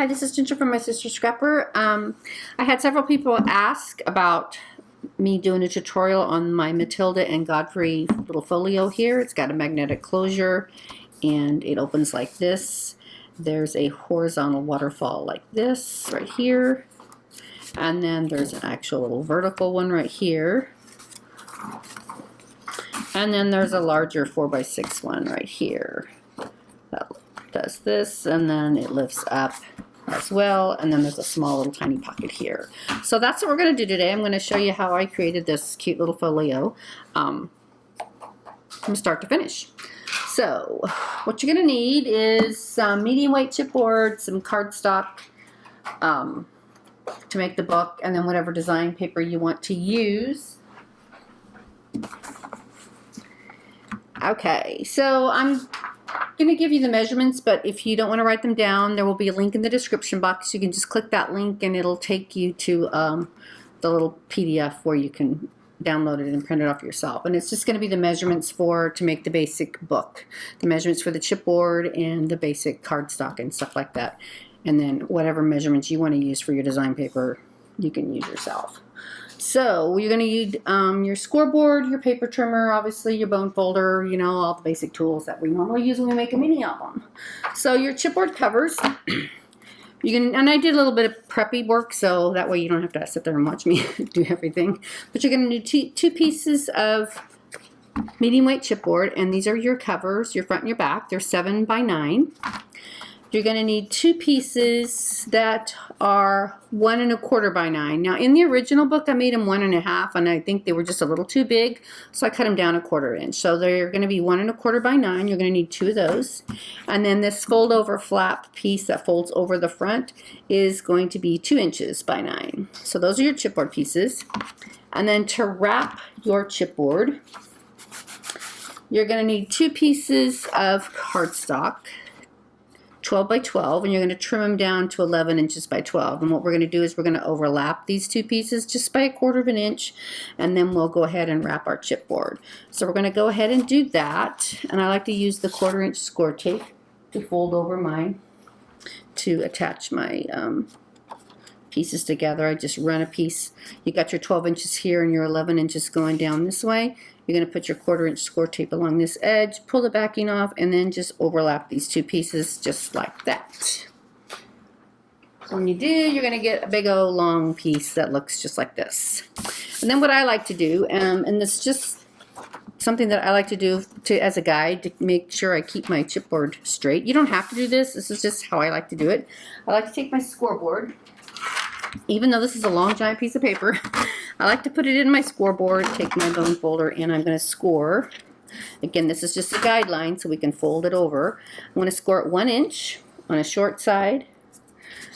Hi, this is Ginger from my sister Scrapper. I had several people ask about me doing a tutorial on my Matilda and Godfrey little folio here. It's got a magnetic closure and it opens like this. There's a horizontal waterfall like this right here. And then there's an actual little vertical one right here. And then there's a larger 4x6 one right here. That does this, and then it lifts up as well, and then there's a small little tiny pocket here. So that's what we're going to do today. I'm going to show you how I created this cute little folio from start to finish. So what you're going to need is some medium weight chipboard, some cardstock to make the book, and then whatever design paper you want to use. Okay, so I'm going to give you the measurements, but if you don't want to write them down, there will be a link in the description box. You can just click that link and it'll take you to the little PDF where you can download it and print it off yourself. And it's just going to be the measurements to make the basic book. The measurements for the chipboard and the basic cardstock and stuff like that. And then whatever measurements you want to use for your design paper, you can use yourself. So you're going to need your scoreboard, your paper trimmer, obviously your bone folder, you know, all the basic tools that we normally use when we make a mini album. So your chipboard covers, and I did a little bit of preppy work, so that way you don't have to sit there and watch me do everything. But you're going to need two pieces of medium weight chipboard, and these are your covers, your front and your back. They're 7 by 9. You're going to need 2 pieces that are 1 1/4 by 9. Now in the original book I made them 1 1/2, and I think they were just a little too big, so I cut them down 1/4 inch. So they're going to be 1 1/4 by 9. You're going to need 2 of those. And then this fold over flap piece that folds over the front is going to be 2 inches by 9. So those are your chipboard pieces. And then to wrap your chipboard, you're going to need 2 pieces of cardstock, 12 by 12, and you're going to trim them down to 11 inches by 12. And what we're going to do is we're going to overlap these 2 pieces just by 1/4 inch, and then we'll go ahead and wrap our chipboard. So we're going to go ahead and do that, and I like to use the 1/4 inch score tape to fold over mine to attach my pieces together. I just run a piece. You got your 12 inches here and your 11 inches going down this way. You're going to put your 1/4 inch score tape along this edge, pull the backing off, and then just overlap these 2 pieces just like that. So when you do, you're going to get a big old long piece that looks just like this. And then what I like to do, and this is just something that I like to do as a guide to make sure I keep my chipboard straight. You don't have to do this. This is just how I like to do it. I like to take my scoreboard. Even though this is a long giant piece of paper, I like to put it in my scoreboard, take my bone folder, and I'm going to score. Again, this is just a guideline so we can fold it over. I'm going to score it 1 inch on a short side,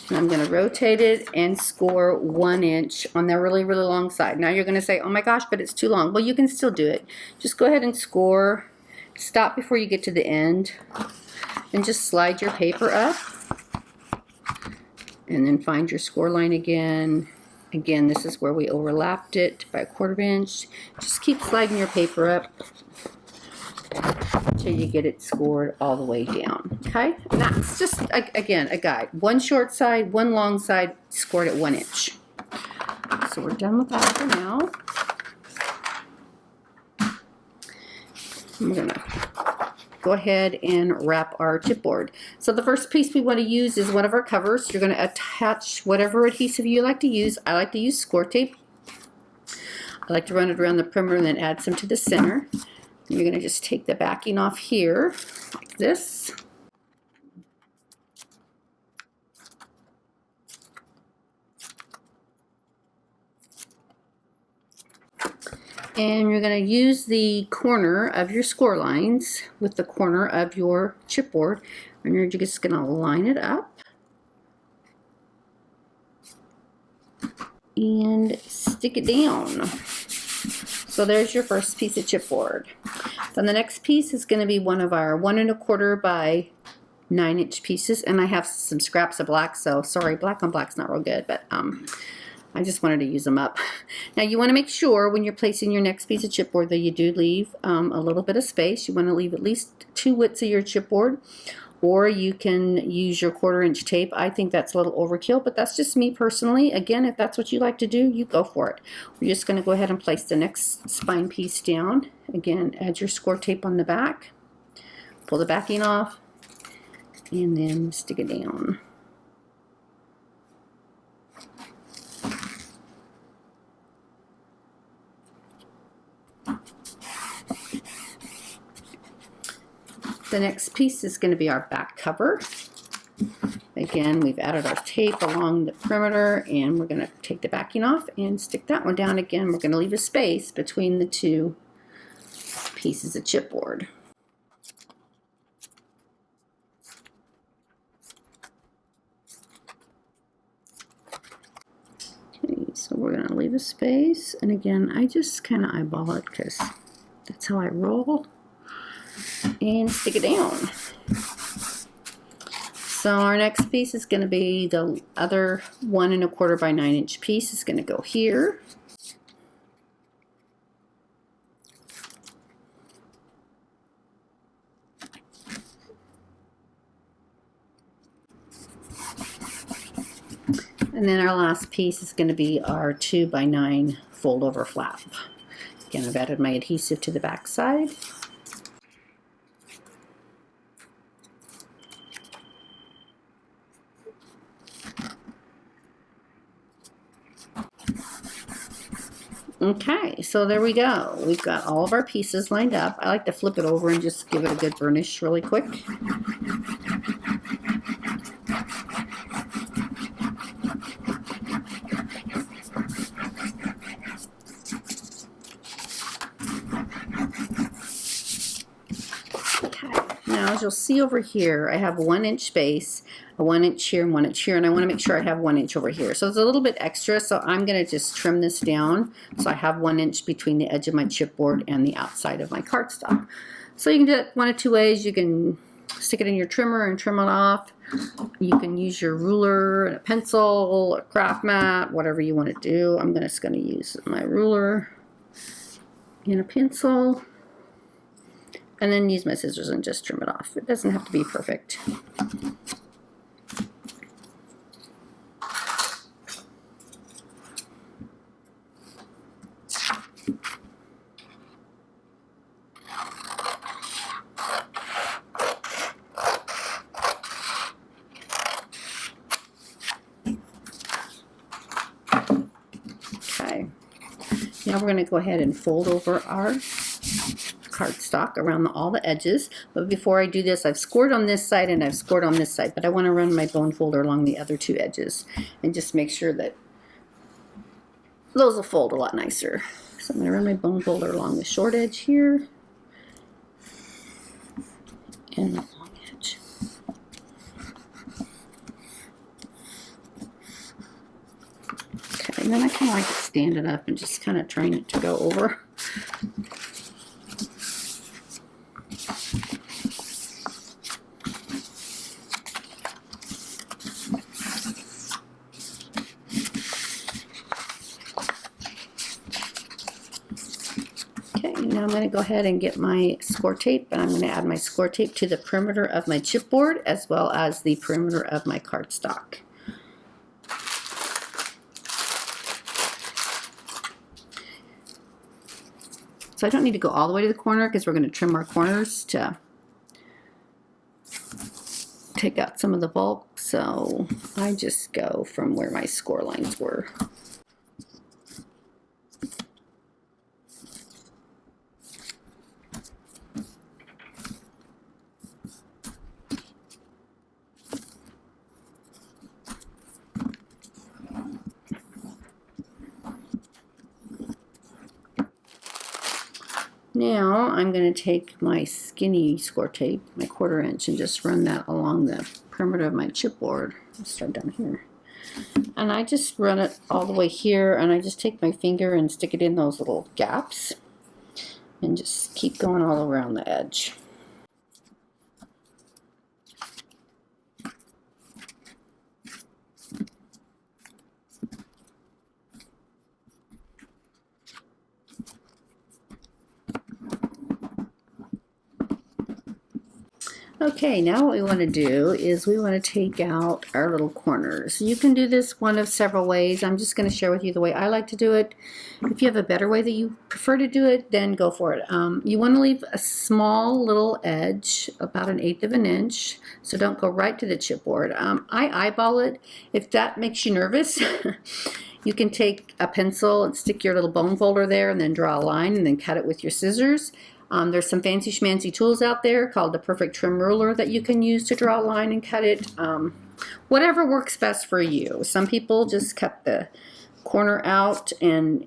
and I'm going to rotate it and score 1 inch on the really, really long side. Now you're going to say, oh my gosh, but it's too long. Well, you can still do it. Just go ahead and score. Stop before you get to the end, and just slide your paper up. And then find your score line again. Again, this is where we overlapped it by 1/4 inch. Just keep sliding your paper up until you get it scored all the way down. Okay? And that's just, again, a guide. 1 short side, 1 long side, scored at 1 inch. So we're done with that for now. I'm going to go ahead and wrap our chipboard. So the first piece we want to use is one of our covers. You're going to attach whatever adhesive you like to use. I like to use score tape. I like to run it around the perimeter and then add some to the center. And you're going to just take the backing off here like this. And you're going to use the corner of your score lines with the corner of your chipboard, and you're just going to line it up and stick it down. So there's your first piece of chipboard. Then the next piece is going to be one of our 1 1/4 by 9 inch pieces, and I have some scraps of black, so sorry, black on black's not real good, but I just wanted to use them up. Now you want to make sure when you're placing your next piece of chipboard that you do leave a little bit of space. You want to leave at least 2 widths of your chipboard or you can use your 1/4" tape. I think that's a little overkill, but that's just me personally. Again, if that's what you like to do, you go for it. We're just going to go ahead and place the next spine piece down. Again, add your score tape on the back, pull the backing off, and then stick it down. The next piece is going to be our back cover. Again, we've added our tape along the perimeter, and we're going to take the backing off and stick that one down. Again, we're going to leave a space between the two pieces of chipboard. Okay, so we're going to leave a space, and again, I just kind of eyeball it because that's how I roll, and stick it down. So our next piece is going to be the other 1 1/4 by 9" piece. Is going to go here. And then our last piece is going to be our 2 by 9 fold over flap. Again, I've added my adhesive to the back side. Okay, so there we go. We've got all of our pieces lined up. I like to flip it over and just give it a good burnish really quick. Okay, now as you'll see over here, I have a 1" base, a 1" here and 1" here, and I want to make sure I have 1" over here. So it's a little bit extra, so I'm going to just trim this down so I have 1" between the edge of my chipboard and the outside of my cardstock. So you can do it one of two ways. You can stick it in your trimmer and trim it off. You can use your ruler and a pencil, a craft mat, whatever you want to do. I'm just going to use my ruler and a pencil, and then use my scissors and just trim it off. It doesn't have to be perfect. Now we're going to go ahead and fold over our cardstock around all the edges. But before I do this, I've scored on this side and I've scored on this side, but I want to run my bone folder along the other two edges and just make sure that those will fold a lot nicer. So I'm going to run my bone folder along the short edge here and the long edge. Okay, and then I kind of like to stand it up and just kind of train it to go over. Now I'm going to go ahead and get my score tape, and I'm going to add my score tape to the perimeter of my chipboard as well as the perimeter of my cardstock. So I don't need to go all the way to the corner because we're going to trim our corners to take out some of the bulk. So I just go from where my score lines were. Now I'm going to take my skinny score tape, my 1/4 inch, and just run that along the perimeter of my chipboard. Let's start down here. And I just run it all the way here, and I just take my finger and stick it in those little gaps and just keep going all around the edge. Okay, now what we want to do is we want to take out our little corners. You can do this one of several ways. I'm just going to share with you the way I like to do it. If you have a better way that you prefer to do it, then go for it. You want to leave a small little edge, about 1/8 of an inch, so don't go right to the chipboard. I eyeball it. If that makes you nervous, you can take a pencil and stick your little bone folder there and then draw a line and then cut it with your scissors. There's some fancy schmancy tools out there called the perfect trim ruler that you can use to draw a line and cut it. Whatever works best for you. Some people just cut the corner out,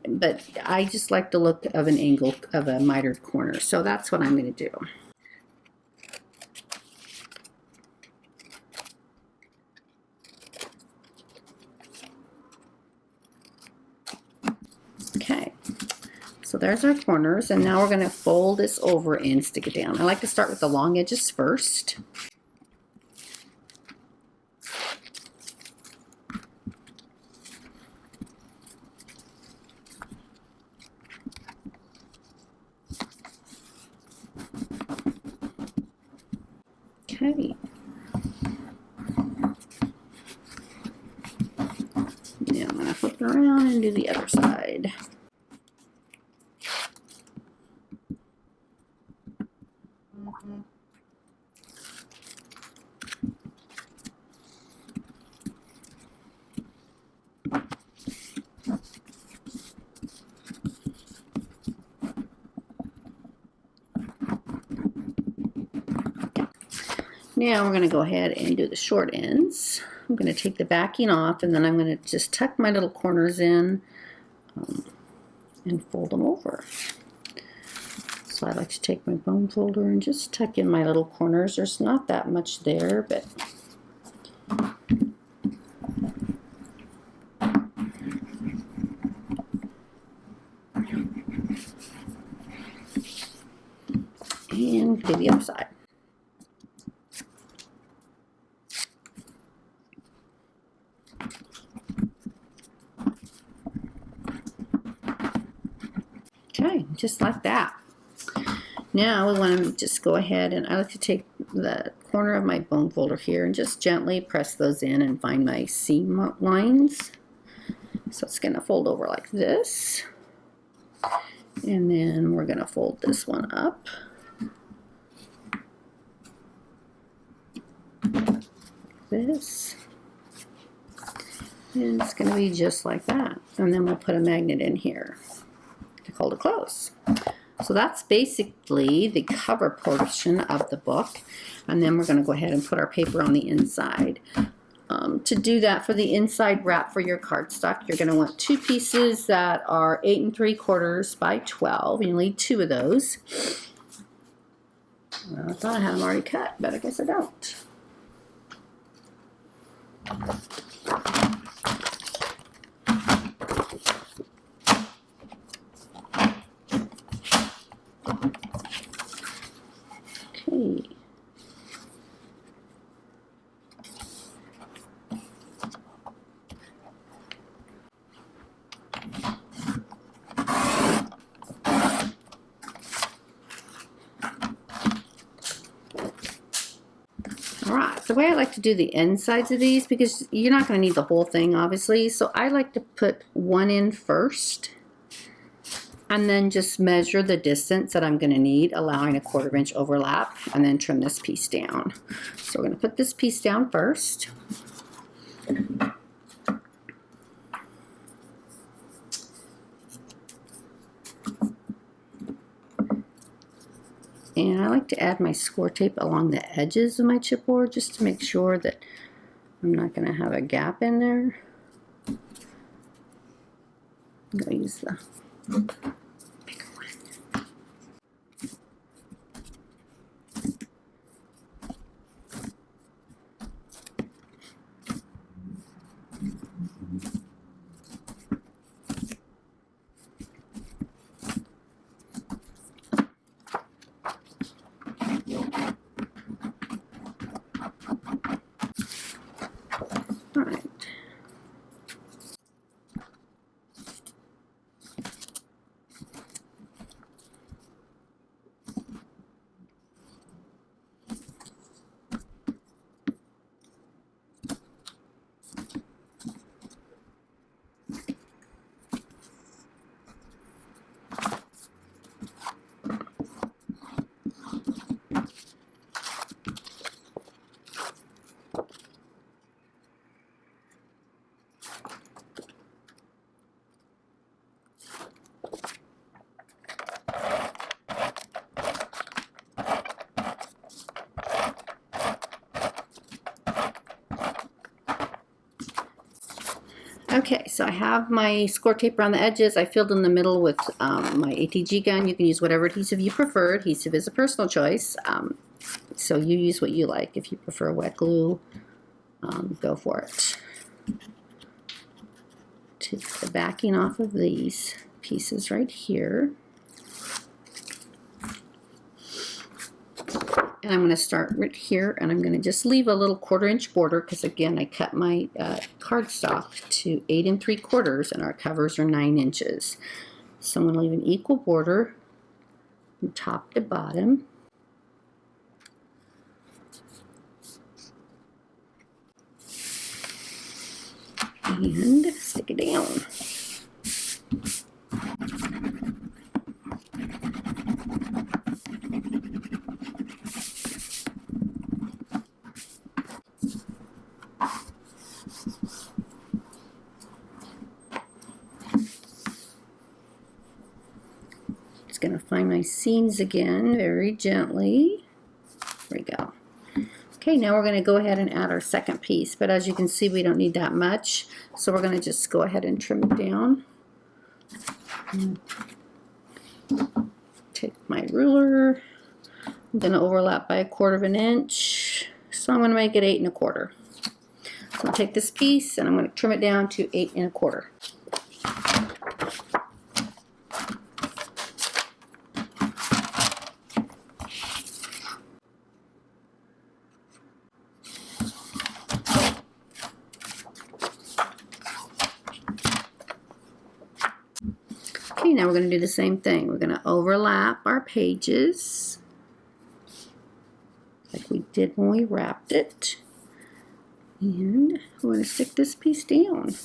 but I just like the look of an angle of a mitered corner, so that's what I'm going to do. Okay. So there's our corners, and now we're going to fold this over and stick it down. I like to start with the long edges first. Okay. Now I'm going to flip it around and do the other side. Now we're going to go ahead and do the short ends. I'm going to take the backing off, and then I'm going to just tuck my little corners in and fold them over. So I like to take my bone folder and just tuck in my little corners. There's not that much there, but and do the other side. Okay, just like that. Now we want to just go ahead, and I like to take the corner of my bone folder here and just gently press those in and find my seam lines. So it's going to fold over like this. And then we're going to fold this one up. Like this. And it's going to be just like that. And then we'll put a magnet in here to hold it close. So that's basically the cover portion of the book. And then we're going to go ahead and put our paper on the inside. To do that, for the inside wrap for your cardstock, you're going to want 2 pieces that are 8 3/4 by 12. You need 2 of those. Well, I thought I had them already cut, but I guess I don't. Okay. Alright, the way I like to do the insides of these, because you're not going to need the whole thing obviously, so I like to put one in first and then just measure the distance that I'm going to need, allowing a 1/4 inch overlap, and then trim this piece down. So we're going to put this piece down first. And I like to add my score tape along the edges of my chipboard just to make sure that I'm not going to have a gap in there. I'm going to use the bigger one. All right. Okay, so I have my score tape around the edges. I filled in the middle with my ATG gun. You can use whatever adhesive you prefer. Adhesive is a personal choice, so you use what you like. If you prefer wet glue, go for it. Take the backing off of these pieces right here. And I'm going to start right here, and I'm going to just leave a little 1/4 inch border because, again, I cut my cardstock to 8 3/4, and our covers are 9 inches. So I'm going to leave an equal border from top to bottom. And stick it down. Going to find my seams again very gently. There we go. Okay, now we're going to go ahead and add our second piece, but as you can see, we don't need that much, so we're going to just go ahead and trim it down. Take my ruler. I'm going to overlap by 1/4 inch, so I'm going to make it 8 1/4. So I'll take this piece and I'm going to trim it down to 8 1/4. Okay, now we're going to do the same thing. We're going to overlap our pages like we did when we wrapped it. And we're going to stick this piece down.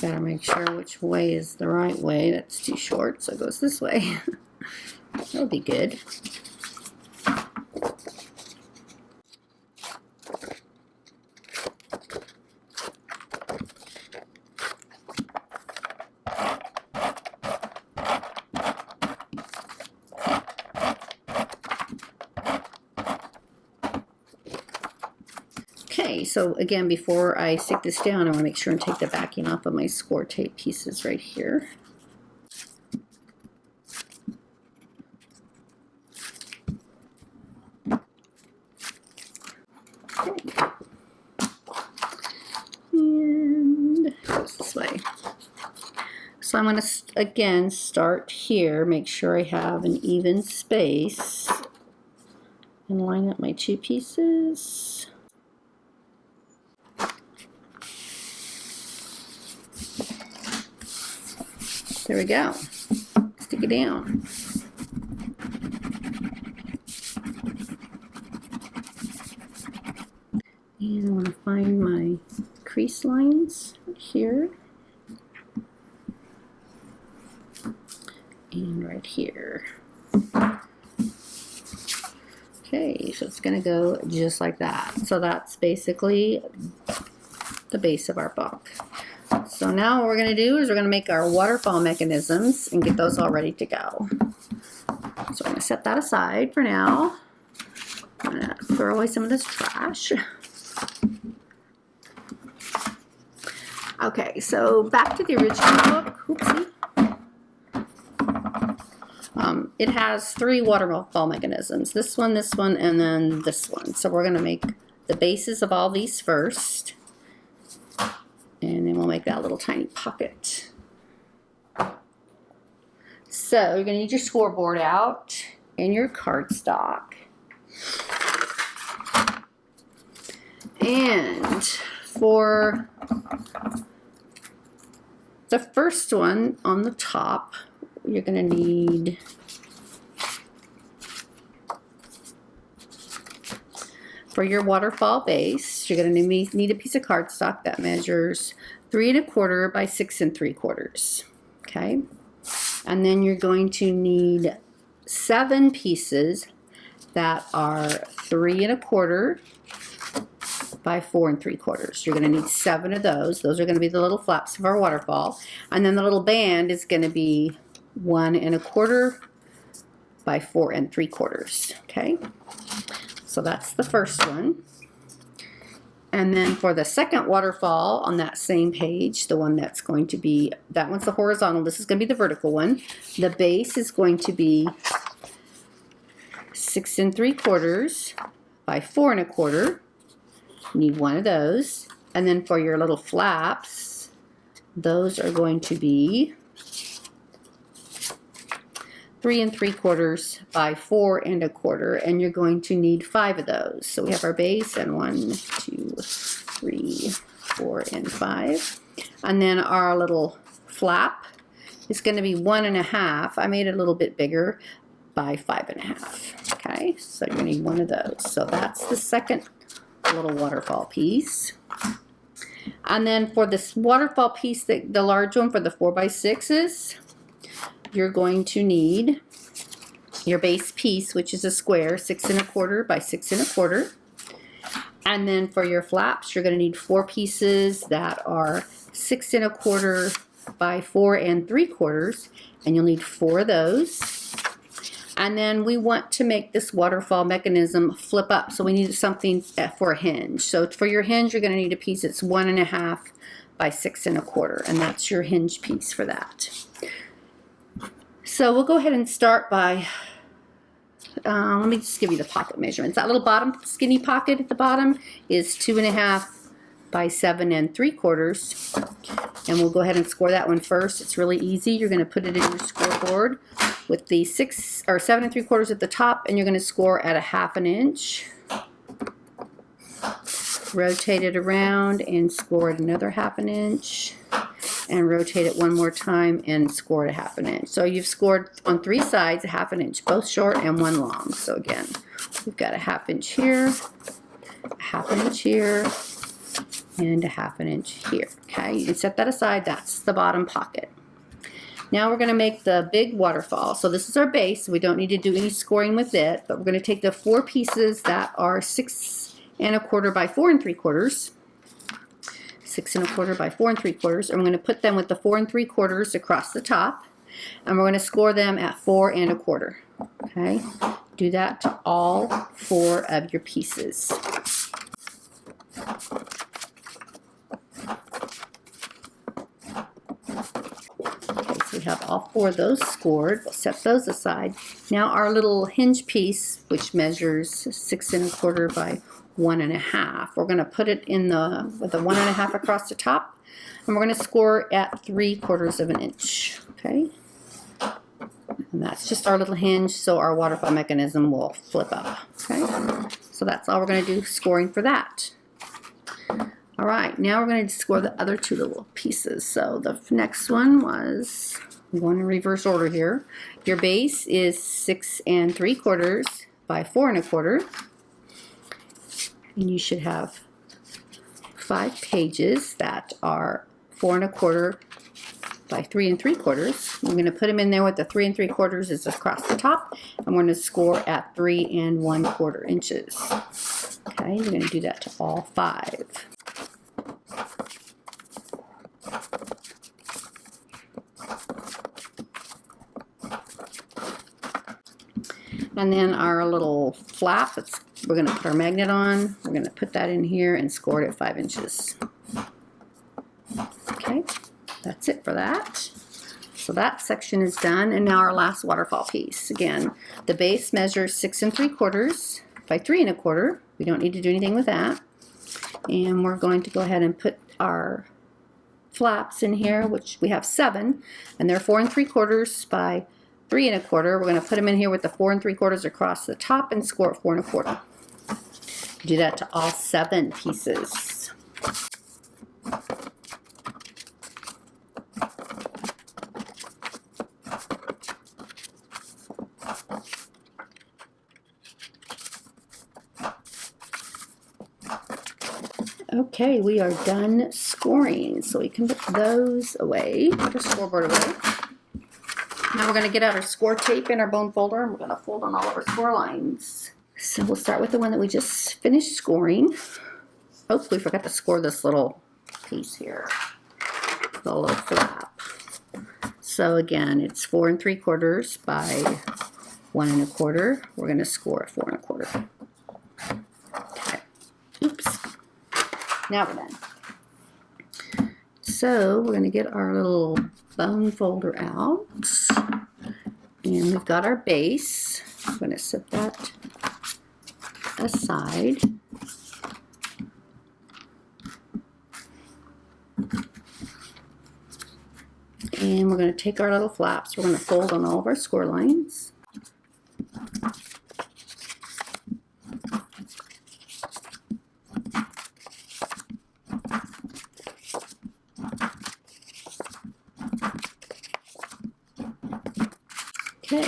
Gotta make sure which way is the right way. That's too short, so it goes this way. That'll be good. Okay, so again, before I stick this down, I want to make sure and take the backing off of my score tape pieces right here. Okay. And it goes this way. So I'm going to, again, start here, make sure I have an even space, and line up my 2 pieces. There we go. Stick it down. And I want to find my crease lines here. And right here. Okay, so it's going to go just like that. So that's basically the base of our book. So now what we're going to do is we're going to make our waterfall mechanisms and get those all ready to go. So I'm going to set that aside for now. I'm going to throw away some of this trash. Okay, so back to the original book. Oopsie. It has 3 waterfall mechanisms. This one, and then this one. So we're going to make the bases of all these first. And then we'll make that little tiny pocket. So you're going to need your scoreboard out and your cardstock. And for the first one on the top, you're going to need for your waterfall base, you're going to need a piece of cardstock that measures 3 1/4 by 6 3/4. Okay, and then you're going to need 7 pieces that are 3 1/4 by 4 3/4. You're going to need 7 of those. Those are going to be the little flaps of our waterfall, and then the little band is going to be 1 1/4 by 4 3/4. Okay, so that's the first one. And then for the second waterfall on that same page, the one that's going to be, that one's the horizontal, this is going to be the vertical one. The base is going to be 6 3/4 by 4 1/4. You need 1 of those. And then for your little flaps, those are going to be 3 3/4 by 4 1/4, and you're going to need 5 of those. So we have our base and 1, 2, 3, 4, and 5. And then our little flap is going to be 1 1/2. I made it a little bit bigger, by 5 1/2. Okay, so you're going to need 1 of those. So that's the second little waterfall piece. And then for this waterfall piece, the large one for the 4 by 6s, you're going to need your base piece, which is a square, 6 1/4 by 6 1/4. And then for your flaps, you're going to need 4 pieces that are 6 1/4 by 4 3/4, and you'll need 4 of those. And then we want to make this waterfall mechanism flip up, so we need something for a hinge. So for your hinge, you're going to need a piece that's 1 1/2 by 6 1/4, and that's your hinge piece for that. So we'll go ahead and start by, let me just give you the pocket measurements. That little bottom skinny pocket at the bottom is 2 1/2 by 7 3/4. And we'll go ahead and score that one first. It's really easy. You're going to put it in your scoreboard with the 7 3/4 at the top, and you're going to score at a 1/2 inch. Rotate it around and score at another 1/2 inch. And rotate it one more time and score at a 1/2 inch. So you've scored on 3 sides a 1/2 inch, both short and one long. So again, we've got a 1/2 inch here, a 1/2 inch here, and a 1/2 inch here. Okay, you can set that aside. That's the bottom pocket. Now we're going to make the big waterfall. So this is our base. We don't need to do any scoring with it, but we're going to take the 4 pieces that are 6 1/4 by 4 3/4. 6 1/4 by 4 3/4, and we're going to put them with the 4 3/4 across the top, and we're going to score them at 4 1/4. Okay, do that to all 4 of your pieces. Okay, so we have all 4 of those scored. We'll set those aside. Now our little hinge piece, which measures 6 1/4 by 1 1/2. We're going to put it in with the 1 1/2 across the top, and we're going to score at 3/4 of an inch. Okay, and that's just our little hinge, so our waterfall mechanism will flip up. Okay, so that's all we're going to do scoring for that. All right, now we're going to score the other 2 little pieces. So the next one was, we're going in reverse order here. Your base is 6 3/4 by 4 1/4. And you should have 5 pages that are 4 1/4 by 3 3/4. We're going to put them in there with the 3 3/4 is across the top, and we're going to score at 3 1/4 inches. Okay, you're going to do that to all 5. And then our little flap, we're going to put our magnet on. We're going to put that in here and score it at 5 inches. Okay, that's it for that. So that section is done, and now our last waterfall piece. Again, the base measures 6 3/4 by 3 1/4. We don't need to do anything with that. And we're going to go ahead and put our flaps in here, which we have 7, and they're 4 3/4 by 3 1/4. We're going to put them in here with the 4 3/4 across the top and score at 4 1/4. Do that to all 7 pieces. Okay, we are done scoring. So we can put those away, put our scoreboard away. Now we're going to get out our score tape in our bone folder, and we're going to fold on all of our score lines. So we'll start with the one that we just finished scoring. Oops, we forgot to score this little piece here, the little flap. So again, it's 4 3/4 by 1 1/4. We're going to score at 4 1/4. Okay. Oops. Now we're done. So we're going to get our little bone folder out, and we've got our base. I'm going to set that aside. And we're going to take our little flaps. We're going to fold on all of our score lines. Okay,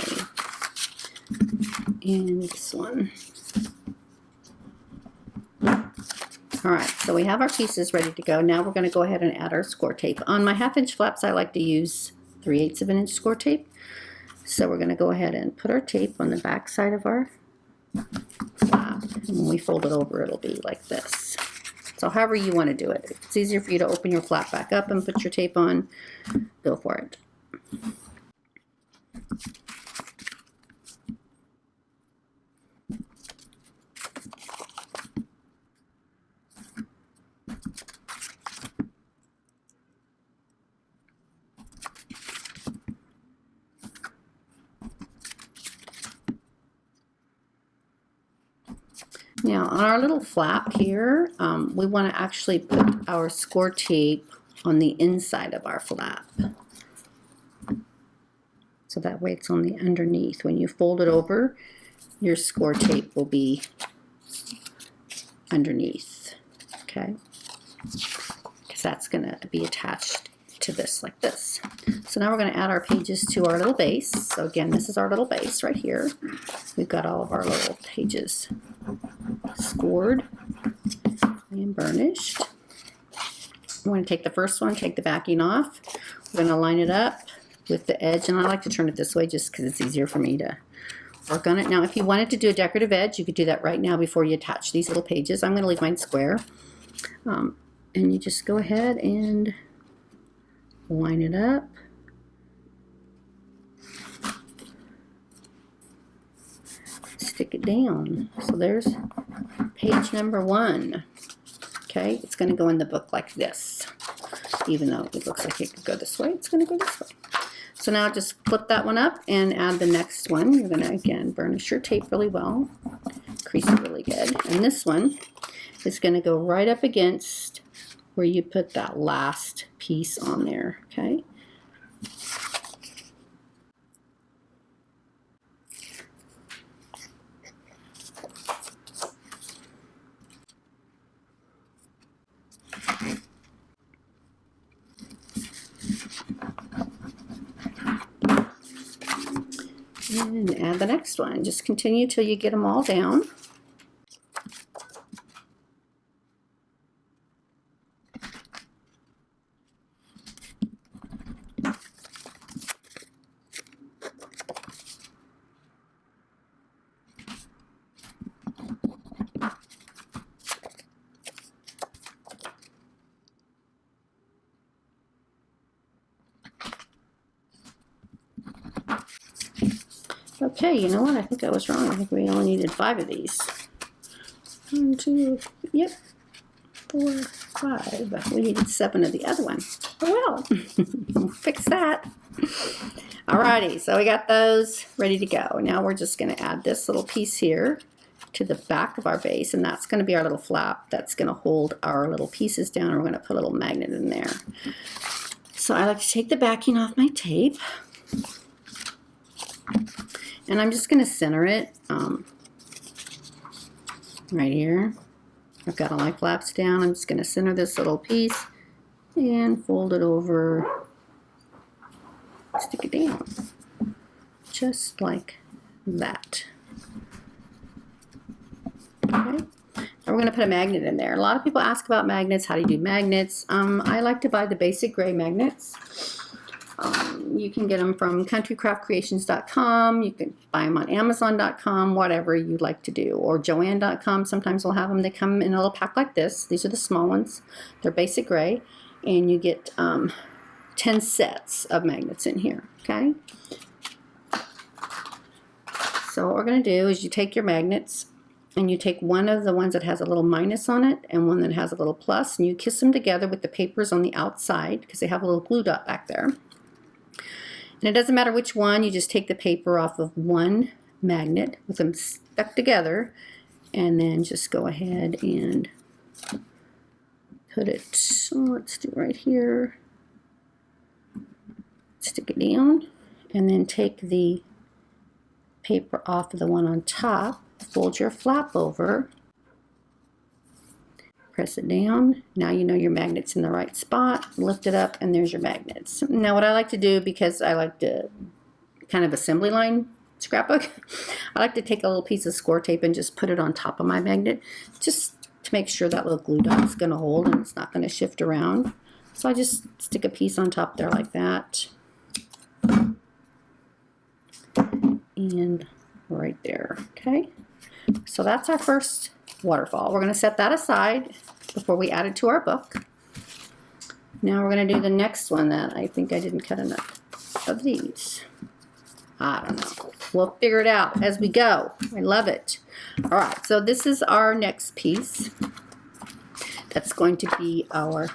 and this one. All right, so we have our pieces ready to go. Now we're going to go ahead and add our score tape. On my 1/2 inch flaps, I like to use 3/8 of an inch score tape. So we're going to go ahead and put our tape on the back side of our flap. And when we fold it over, it'll be like this. So however you want to do it. If it's easier for you to open your flap back up and put your tape on, go for it. Now on our little flap here, we want to actually put our score tape on the inside of our flap. So that way it's on the underneath. When you fold it over, your score tape will be underneath, okay? Because that's going to be attached to this like this. So now we're going to add our pages to our little base. So again, this is our little base right here. We've got all of our little pages scored and burnished. We're going to take the first one, take the backing off. We're going to line it up with the edge, and I like to turn it this way just because it's easier for me to work on it. Now if you wanted to do a decorative edge, you could do that right now before you attach these little pages. I'm going to leave mine square, and you just go ahead and line it up. Stick it down. So there's page number 1. Okay, it's going to go in the book like this. Even though it looks like it could go this way, it's going to go this way. So now just flip that one up and add the next one. You're going to, again, burnish your tape really well. Crease it really good. And this one is going to go right up against where you put that last piece on there, okay? And add the next one. Just continue till you get them all down. Okay, you know what? I think I was wrong. I think we only needed 5 of these. 1, 2, yep, 4, 5. We needed 7 of the other one. Oh well, we'll fix that. Alrighty, so we got those ready to go. Now we're just going to add this little piece here to the back of our base, and that's going to be our little flap that's going to hold our little pieces down. And we're going to put a little magnet in there. So I like to take the backing off my tape. And I'm just going to center it right here. I've got all my flaps down. I'm just going to center this little piece and fold it over. Stick it down. Just like that. Okay. Now we're going to put a magnet in there. A lot of people ask about magnets. How do you do magnets? I like to buy the basic gray magnets. You can get them from countrycraftcreations.com. You can buy them on amazon.com, whatever you like to do. Or joanne.com. Sometimes we'll have them. They come in a little pack like this. These are the small ones. They're basic gray. And you get 10 sets of magnets in here. Okay? So what we're going to do is you take your magnets and you take one of the ones that has a little minus on it and one that has a little plus, and you kiss them together with the papers on the outside because they have a little glue dot back there. And it doesn't matter which one, you just take the paper off of one magnet with them stuck together and then just go ahead and put it, let's do right here, stick it down, and then take the paper off of the one on top, fold your flap over, press it down. Now you know your magnet's in the right spot. Lift it up and there's your magnets. Now what I like to do, because I like to kind of assembly line scrapbook, I like to take a little piece of score tape and just put it on top of my magnet just to make sure that little glue dot's going to hold and it's not going to shift around. So I just stick a piece on top there like that. And right there. Okay. So that's our first waterfall. We're going to set that aside before we add it to our book. Now we're going to do the next one that I think I didn't cut enough of these. I don't know. We'll figure it out as we go. I love it. All right, so this is our next piece. That's going to be our,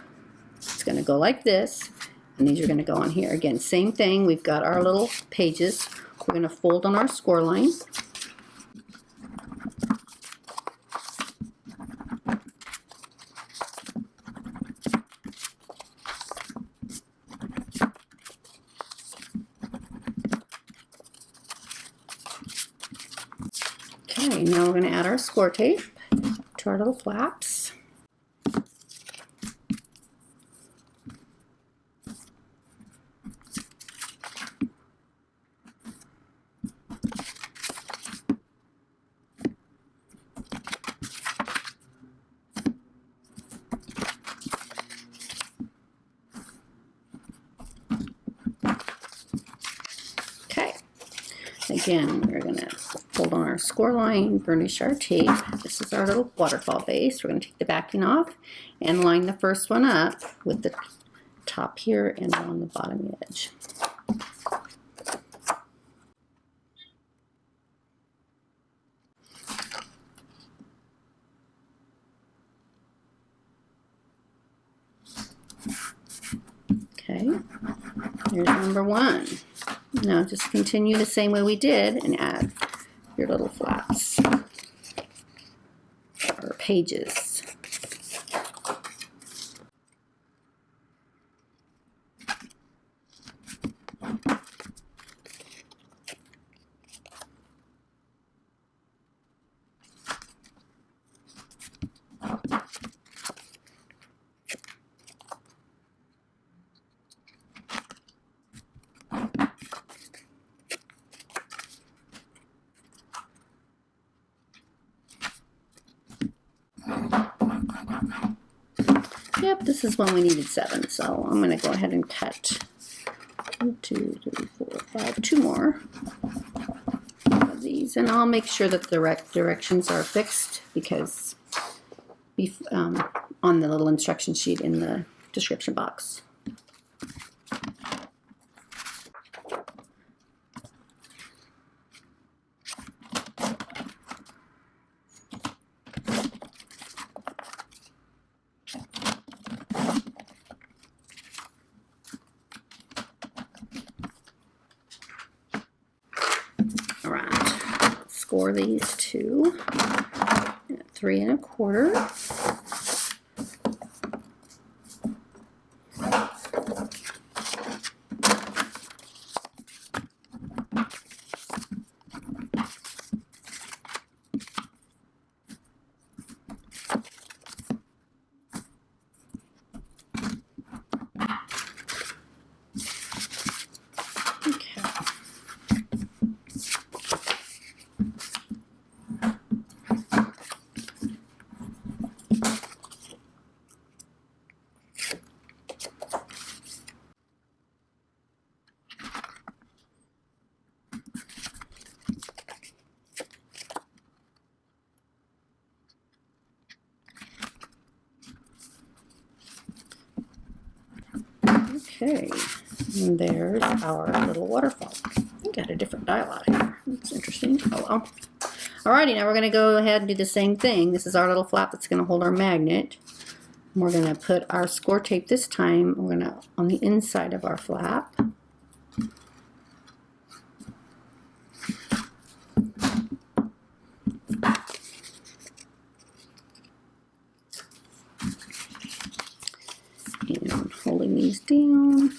it's going to go like this, and these are going to go on here. Again, same thing. We've got our little pages. We're going to fold on our score line. Okay, now we're going to add our score tape to our little flaps. Again, we're going to fold on our score line, burnish our tape. This is our little waterfall base. We're going to take the backing off and line the first one up with the top here and on the bottom edge. Okay, there's number one. Now just continue the same way we did and add your little flaps or pages. Yep, this is when we needed 7, so I'm going to go ahead and cut 1, 2, 3, 4, 5, 2 more of these, and I'll make sure that the directions are fixed because on the little instruction sheet in the description box. Score these two at 3 1/4. Okay, and there's our little waterfall. I think I had a different dial out here. That's interesting. Oh well. Alrighty, now we're going to go ahead and do the same thing. This is our little flap that's going to hold our magnet. We're going to put our score tape this time. We're going to on the inside of our flap. And holding these down.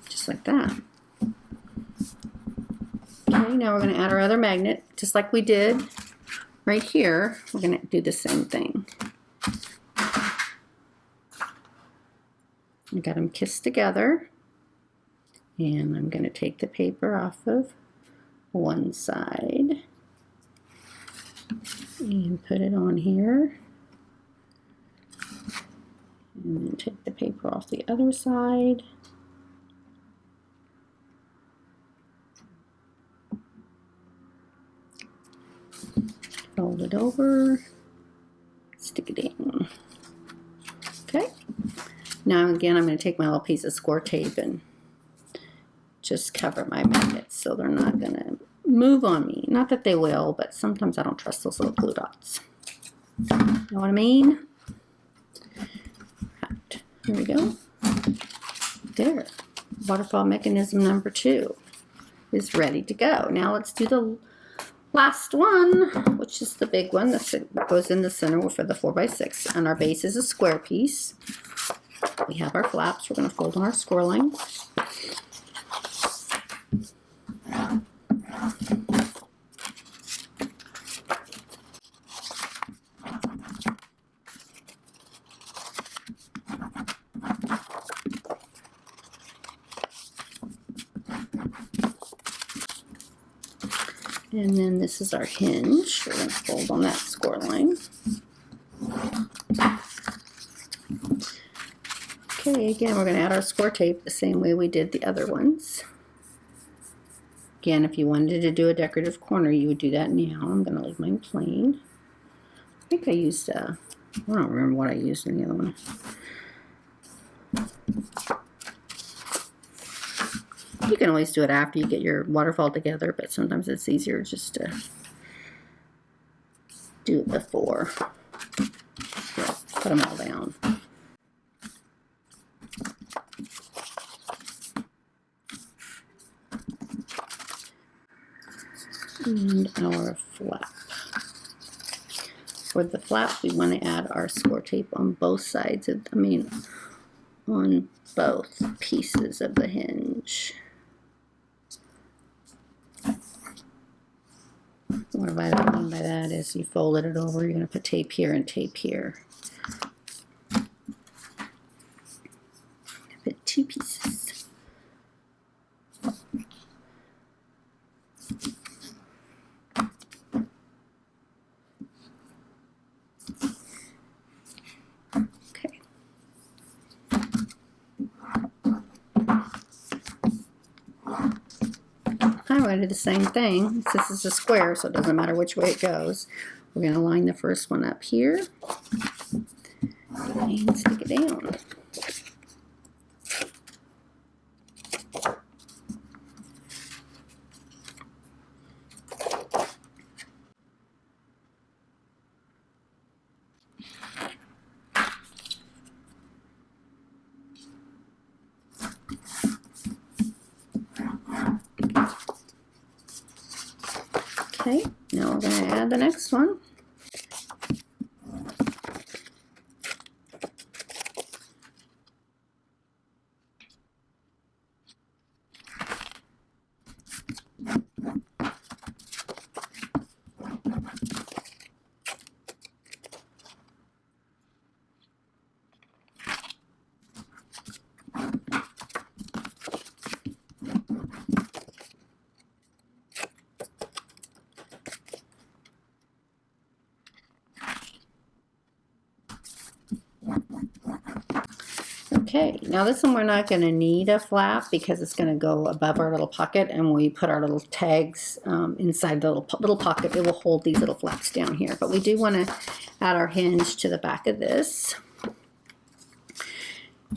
Just like that. Okay, now we're going to add our other magnet, just like we did right here. We're going to do the same thing. I got them kissed together, and I'm going to take the paper off of one side and put it on here, and then take the paper off the other side. Fold it over, stick it in. Okay, now again I'm going to take my little piece of score tape and just cover my magnets so they're not going to move on me. Not that they will, but sometimes I don't trust those little glue dots. Know what I mean? Right. Here we go. There. Waterfall mechanism number 2 is ready to go. Now let's do the last one, which is the big one that goes in the center for the 4x6. And our base is a square piece. We have our flaps. We're going to fold on our score lines. And then this is our hinge. We're going to fold on that score line. Okay, again, we're going to add our score tape the same way we did the other ones. Again, if you wanted to do a decorative corner, you would do that now. I'm going to leave mine plain. I think I used, I don't remember what I used in the other one. You can always do it after you get your waterfall together, but sometimes it's easier just to do it before. Yeah, put them all down. And our flap. For the flap, we want to add our score tape on both sides of, on both pieces of the hinge. What I mean by that is you folded it over, you're going to put tape here and tape here. Put 2 pieces. Okay. We're going to do the same thing. This is a square, so it doesn't matter which way it goes. We're going to line the first one up here and stick it down. Okay, now we're going to add the next one. Okay, now this one we're not going to need a flap because it's going to go above our little pocket, and when we put our little tags inside the little pocket, it will hold these little flaps down here. But we do want to add our hinge to the back of this.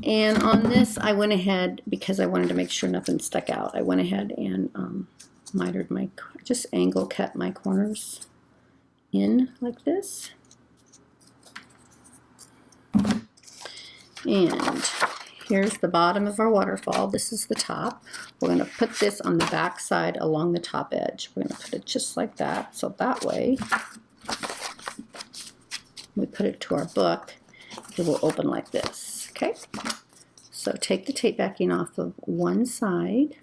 And on this, I went ahead, because I wanted to make sure nothing stuck out, I went ahead and mitered just angle cut my corners in like this. And here's the bottom of our waterfall. This is the top. We're going to put this on the back side along the top edge. We're going to put it just like that. So that way, we put it to our book, it will open like this. Okay? So take the tape backing off of one side.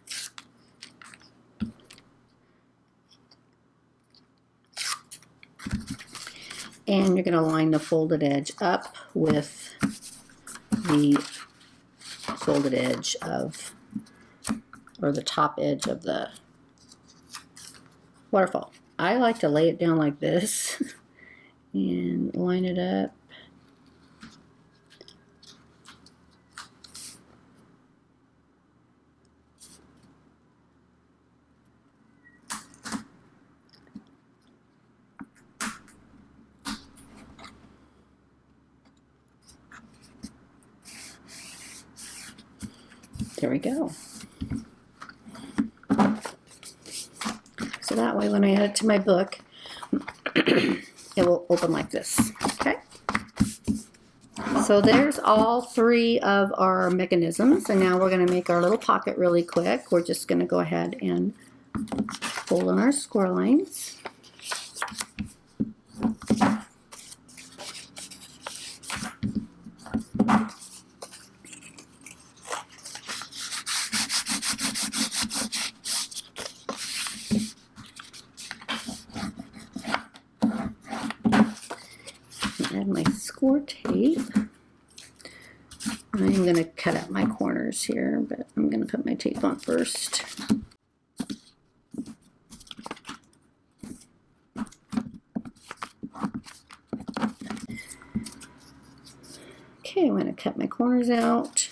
And you're going to line the folded edge up with the folded edge of, or the top edge of the waterfall. I like to lay it down like this and line it up. There we go. So that way when I add it to my book, it will open like this. Okay? So there's all three of our mechanisms, and now we're going to make our little pocket really quick. We're just going to go ahead and fold on our score lines. Add my score tape. I'm going to cut out my corners here, but I'm going to put my tape on first. Okay, I'm going to cut my corners out.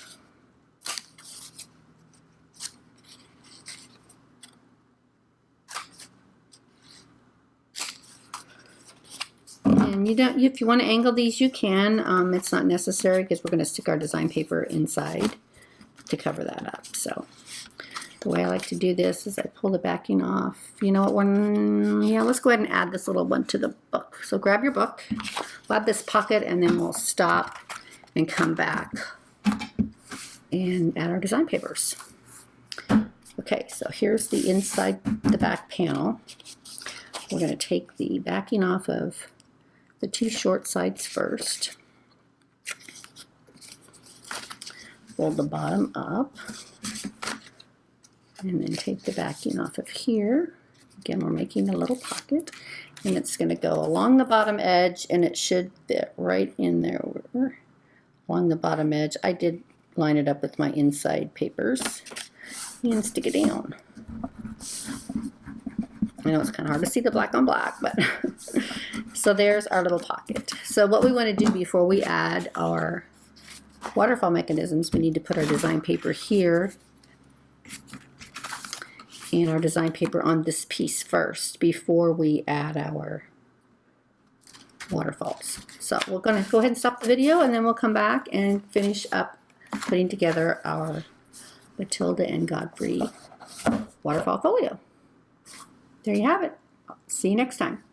And if you want to angle these, you can. It's not necessary because we're going to stick our design paper inside to cover that up. So the way I like to do this is I pull the backing off. You know what one? Yeah, let's go ahead and add this little one to the book. So grab your book, we'll add this pocket, and then we'll stop and come back and add our design papers. Okay, so here's the inside, the back panel. We're going to take the backing off of the two short sides first. Fold the bottom up. And then take the backing off of here. Again, we're making a little pocket. And it's going to go along the bottom edge, and it should fit right in there along the bottom edge. I did line it up with my inside papers and stick it down. I know it's kind of hard to see the black on black, but so there's our little pocket. So what we want to do before we add our waterfall mechanisms, we need to put our design paper here and our design paper on this piece first before we add our waterfalls. So we're going to go ahead and stop the video, and then we'll come back and finish up putting together our Matilda and Godfrey waterfall folio. There you have it. See you next time.